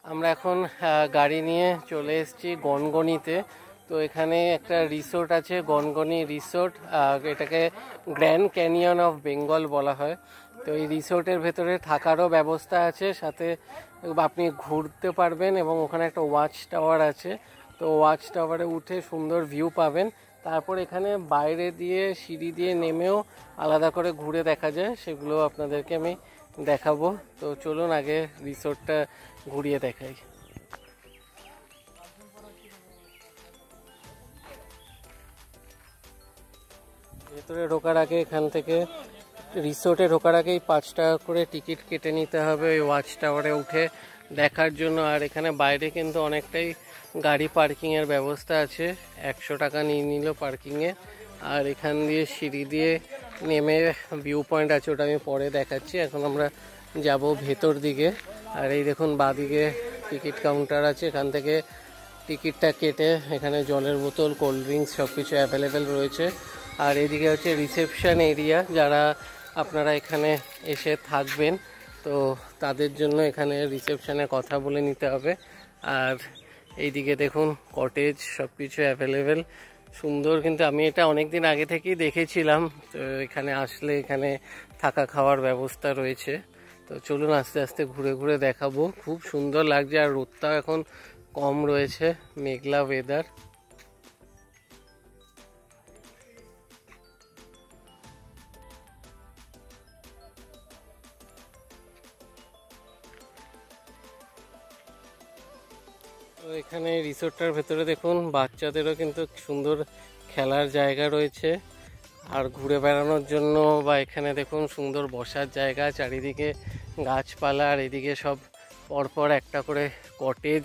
আমরা এখন গাড়ি নিয়ে চলে এসেছি গনগনিতে। তো এখানে একটা রিসোর্ট আছে, গনগনি রিসোর্ট। এটাকে গ্র্যান্ড ক্যানিয়ন অফ বেঙ্গল বলা হয়। তো এই রিসোর্টের ভেতরে থাকারও ব্যবস্থা আছে, সাথে আপনি ঘুরতে পারবেন এবং ওখানে একটা ওয়াচ টাওয়ার আছে। তো ওয়াচ টাওয়ারে উঠে সুন্দর ভিউ পাবেন। তারপর এখানে বাইরে দিয়ে সিঁড়ি দিয়ে নেমেও আলাদা করে ঘুরে দেখা যায়, সেগুলো আপনাদেরকে আমি দেখাবো। তো চলুন আগে রিসোর্টটা ঘুরিয়ে দেখাই। ভেতরে ঢোকার আগে এখান থেকে রিসোর্টে ঢোকার আগেই 5 টাকা করে টিকিট কেটে নিতে হবে ওই ওয়াচ টাওয়ারে উঠে দেখার জন্য। আর এখানে বাইরে কিন্তু অনেকটাই গাড়ি পার্কিংয়ের ব্যবস্থা আছে, 100 টাকা নিয়ে নিল পার্কিংয়ে। আর এখান দিয়ে সিঁড়ি দিয়ে নেমে ভিউ পয়েন্ট আছে, ওটা আমি পরে দেখাচ্ছি। এখন আমরা যাব ভেতর দিকে। আর এই দেখুন বাঁদিকে টিকিট কাউন্টার আছে, এখান থেকে টিকিটটা কেটে এখানে জলের বোতল, কোল্ড ড্রিঙ্কস সব কিছু অ্যাভেলেবেল রয়েছে। আর এদিকে হচ্ছে রিসেপশন এরিয়া, যারা আপনারা এখানে এসে থাকবেন তো তাদের জন্য এখানে রিসেপশনে কথা বলে নিতে হবে। আর এইদিকে দেখুন কটেজ সব কিছু অ্যাভেলেবেল, সুন্দর। কিন্তু আমি এটা অনেক দিন আগে থেকেই দেখেছিলাম। তো এখানে আসলে এখানে থাকা খাওয়ার ব্যবস্থা রয়েছে। তো চলুন আস্তে আস্তে ঘুরে ঘুরে দেখাবো। খুব সুন্দর লাগছে, আর রোদটাও এখন কম রয়েছে, মেঘলা ওয়েদার। তো এখানে রিসোর্টটার ভেতরে দেখুন বাচ্চাদেরও কিন্তু সুন্দর খেলার জায়গা রয়েছে, আর ঘুরে বেড়ানোর জন্য। বা এখানে দেখুন সুন্দর বসার জায়গা, চারিদিকে গাছপালা, আর এদিকে সব পরপর একটা করে কটেজ।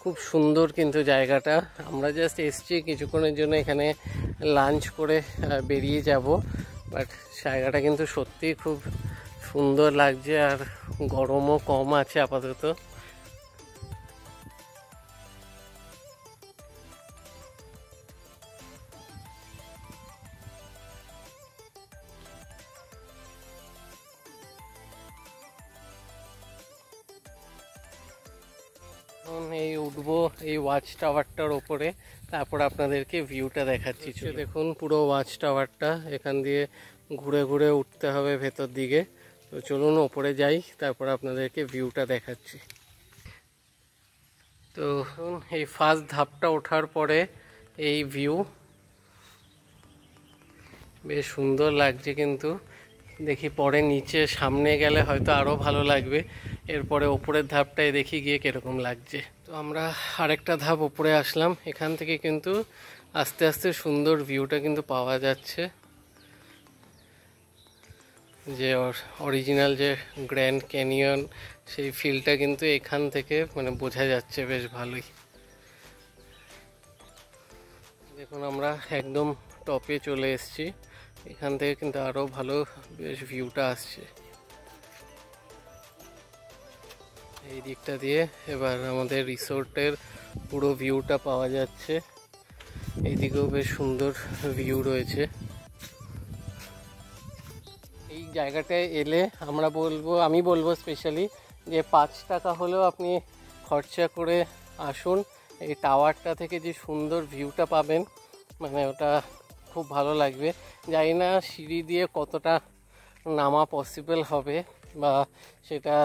খুব সুন্দর কিন্তু জায়গাটা। আমরা জাস্ট এসছি কিছুক্ষণের জন্য এখানে লাঞ্চ করে বেরিয়ে যাব, বাট জায়গাটা কিন্তু সত্যিই খুব সুন্দর লাগছে, আর গরমও কম আছে আপাতত। এই উঠবো এই ওয়াচ টাওয়ারটার ওপরে, তারপর আপনাদেরকে ভিউটা দেখাচ্ছি। দেখুন পুরো ওয়াচ টাওয়ারটা, এখান দিয়ে ঘুরে ঘুরে উঠতে হবে ভেতর দিকে। তো চলুন ওপরে যাই, তারপর আপনাদেরকে ভিউটা দেখাচ্ছি। তো এই ফার্স্ট ধাপটা ওঠার পরে এই ভিউ বেশ সুন্দর লাগছে, কিন্তু দেখি পরে নিচে সামনে গেলে হয়তো আরও ভালো লাগবে। এরপরে ওপরের ধাপটায় দেখি গিয়ে কীরকম লাগছে। তো আমরা আরেকটা ধাপ উপরে আসলাম, এখান থেকে কিন্তু আস্তে আস্তে সুন্দর ভিউটা কিন্তু পাওয়া যাচ্ছে। যে অরিজিনাল যে গ্র্যান্ড ক্যানিয়ন, সেই ফিলটা কিন্তু এখান থেকে মানে বোঝা যাচ্ছে বেশ ভালোই। দেখুন আমরা একদম টপে চলে এসেছি, এখান থেকে কিন্তু আরও ভালো বেশ ভিউটা আসছে এই দিকটা দিয়ে। এবার আমাদের রিসোর্টের পুরো ভিউটা পাওয়া যাচ্ছে, এইদিকেও বেশ সুন্দর ভিউ রয়েছে। এই জায়গাটায় এলে আমি বলবো স্পেশালি যে 5 টাকা হলেও আপনি খরচা করে আসুন। এই টাওয়ারটা থেকে যে সুন্দর ভিউটা পাবেন, মানে ওটা খুব ভালো লাগবে। জানি না সিঁড়ি দিয়ে কতটা নামা পসিবল হবে, বা সেটা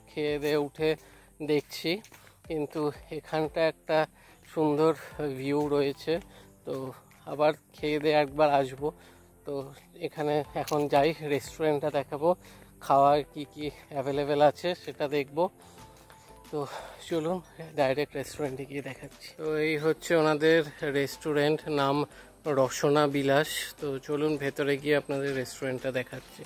খেয়ে দিয়ে উঠে দেখছি, কিন্তু এখানটা একটা সুন্দর ভিউ রয়েছে। তো আবার খেয়ে দিয়ে একবার আসবো। তো এখানে এখন যাই, রেস্টুরেন্টটা দেখাবো, খাওয়ার কি কি অ্যাভেলেবেল আছে সেটা দেখব। তো চলুন ডাইরেক্ট রেস্টুরেন্টে গিয়ে দেখাচ্ছি। তো এই হচ্ছে ওনাদের রেস্টুরেন্ট, নাম রসনা বিলাস। তো চলুন ভেতরে গিয়ে আপনাদের রেস্টুরেন্টটা দেখাচ্ছি।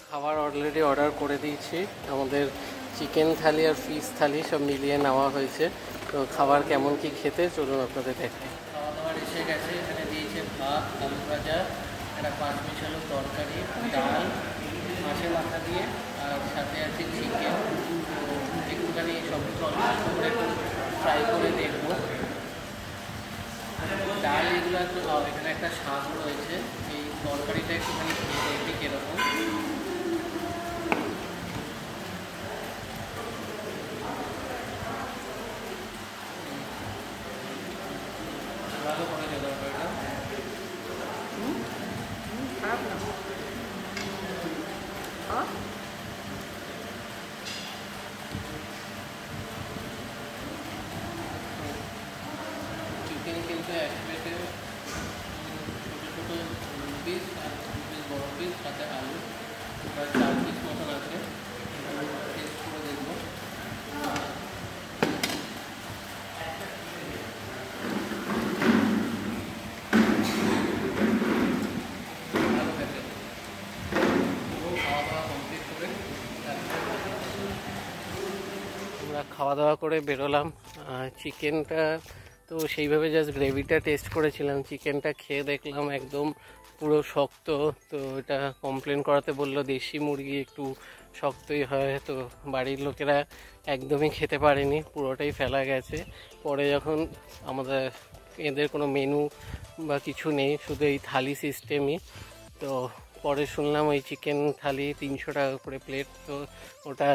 খাবার অলরেডি অর্ডার করে দিয়েছি, আমাদের চিকেন থালি আর ফিশ থালি সব মিলিয়ে নেওয়া হয়েছে। তো খাবার কেমন কি খেতে চলুন আপনাদের দেখাই। খাওয়া দাওয়ার এসে গেছে, এখানে দিয়েছে ভাত, আলু ভাজা, একটা 5 মিশালো তরকারি, ডাল, মাছের মাথা দিয়ে, আর সাথে আছে চিকেন। একটুখানি সব অল্প করে ফ্রাই করে দেখবো। ডাল এগুলো তো এখানে একটা শাক রয়েছে, এই তরকারিটা একটুখানি খেয়ে দেখি কিরকম। ভালো করেছে তরকারিটা। খারাপ না। চিকেন কিন্তু এক প্লেটে ছোটো ছোটো পিস আর 2 পিস বড় পিস, সাথে আলু প্রায় 4 পিস মতন আছে। টেস্ট করে দেখবো। ভালো খেতে। খাওয়া দাওয়া কমপ্লিট করে আমরা খাওয়া দাওয়া করে বেরোলাম। চিকেনটা তো সেইভাবে জাস্ট গ্রেভিটা টেস্ট করেছিলাম, চিকেনটা খেয়ে দেখলাম একদম পুরো শক্ত। তো এটা কমপ্লেন করাতে বললো দেশি মুরগি একটু শক্তই হয়, তো বাড়ির লোকেরা একদমই খেতে পারেনি, পুরোটাই ফেলা গেছে। পরে যখন আমাদের এদের কোনো মেনু বা কিছু নেই, শুধু এই থালি সিস্টেমই, তো পরে শুনলাম ওই চিকেন থালি 300 টাকা করে প্লেট। তো ওটা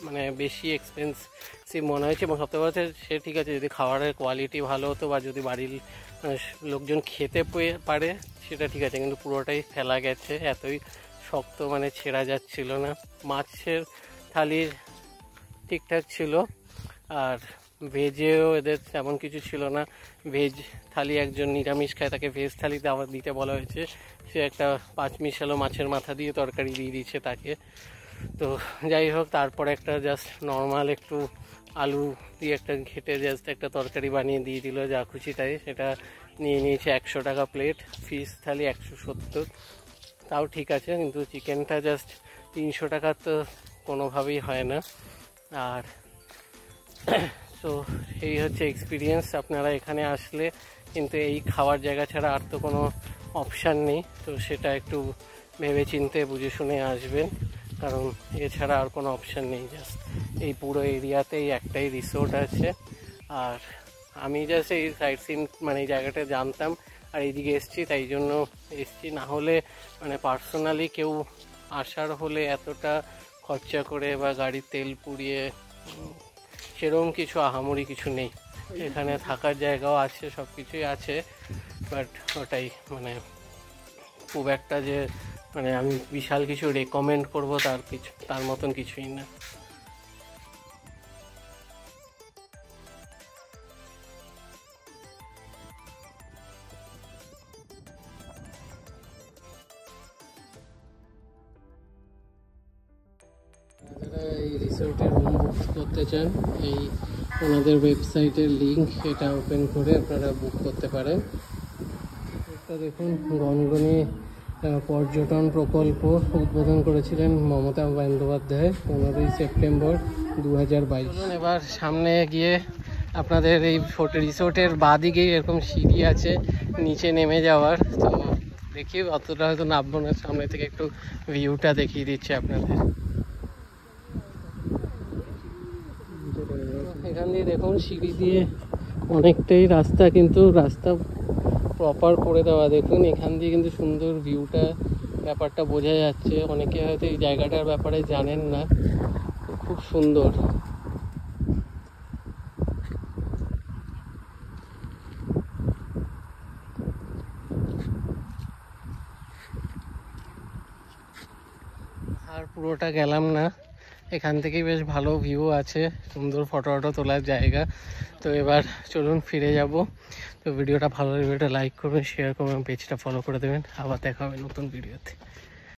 মানে বেশি এক্সপেন্সিভ মনে হয়েছে, এবং সবথেকে বড় সে ঠিক আছে যদি খাবারের কোয়ালিটি ভালো হতো বা যদি বাড়ির লোকজন খেতে পারে সেটা ঠিক আছে, কিন্তু পুরোটাই ফেলা গেছে, এতই শক্ত মানে ছেঁড়া যাচ্ছিল না। মাছের থালির ঠিকঠাক ছিল, আর ভেজেও এদের তেমন কিছু ছিল না। ভেজ থালি একজন নিরামিষ খায়, তাকে ভেজ থালিতে আবার দিতে বলা হয়েছে, সে একটা 5 মিশালো মাছের মাথা দিয়ে তরকারি দিয়ে দিচ্ছে তাকে। তো যাই হোক, তারপরে একটা জাস্ট নর্মাল একটু আলু দিয়ে একটা ঘেটে জাস্ট একটা তরকারি বানিয়ে দিয়ে দিল, যা খুশি তাই, সেটা নিয়ে নিয়েছে 100 টাকা প্লেট। ফিশ থালি 170, তাও ঠিক আছে, কিন্তু চিকেনটা জাস্ট 300 টাকা তো কোনোভাবেই হয় না। আর তো এই হচ্ছে এক্সপিরিয়েন্স। আপনারা এখানে আসলে কিন্তু এই খাওয়ার জায়গা ছাড়া আর তো কোনো অপশান নেই, তো সেটা একটু ভেবে চিন্তে বুঝে শুনে আসবেন, কারণ এছাড়া আর কোনো অপশান নেই। জাস্ট এই পুরো এরিয়াতেই একটাই রিসোর্ট আছে, আর আমি জাস্ট এই সাইট সিন মানে এই জায়গাটা জানতাম আর এইদিকে এসছি, তাই জন্য এসছি। না হলে মানে পার্সোনালি কেউ আসার হলে এতটা খরচা করে বা গাড়ির তেল পুড়িয়ে সেরকম কিছু আহামরি কিছু নেই। এখানে থাকার জায়গাও আছে, সব কিছুই আছে, বাট ওটাই মানে খুব একটা যে মানে আমি বিশাল কিছু রেকমেন্ড করব তার মতন কিছুই না। যারা এই রিসোর্টের রুম বুক করতে চান, এই ওনাদের ওয়েবসাইটের লিঙ্ক এটা ওপেন করে আপনারা বুক করতে পারেন। এটা দেখুন, গনগনি পর্যটন প্রকল্প উদ্বোধন করেছিলেন মমতা বন্দ্যোপাধ্যায় 15ই সেপ্টেম্বর 2022। এবার সামনে গিয়ে আপনাদের এই রিসোর্টের বাঁদিকেই এরকম সিঁড়ি আছে নিচে নেমে যাওয়ার, তো দেখি অতটা হয়তো নামবো না, সামনে থেকে একটু ভিউটা দেখিয়ে দিচ্ছে আপনাদের। এখান দিয়ে দেখুন সিঁড়ি দিয়ে অনেকটাই রাস্তা, কিন্তু রাস্তা প্রপার করে দেওয়া। দেখুন এখান দিয়ে কিন্তু সুন্দর ভিউটা ব্যাপারটা বোঝা যাচ্ছে। অনেকে হয়তো এই জায়গাটার ব্যাপারে জানেন না, খুব সুন্দর। আর পুরোটা গেলাম না, এখান থেকেই বেশ ভালো ভিউ আছে, সুন্দর ফটো ফটো তোলার জায়গা। তো এবার চলুন ফিরে যাব। তো ভিডিওটা ভালো লাগলে লাইক করবেন, শেয়ার করবেন, পেজটা ফলো করে দেবেন। আবার দেখা হবে নতুন ভিডিওতে।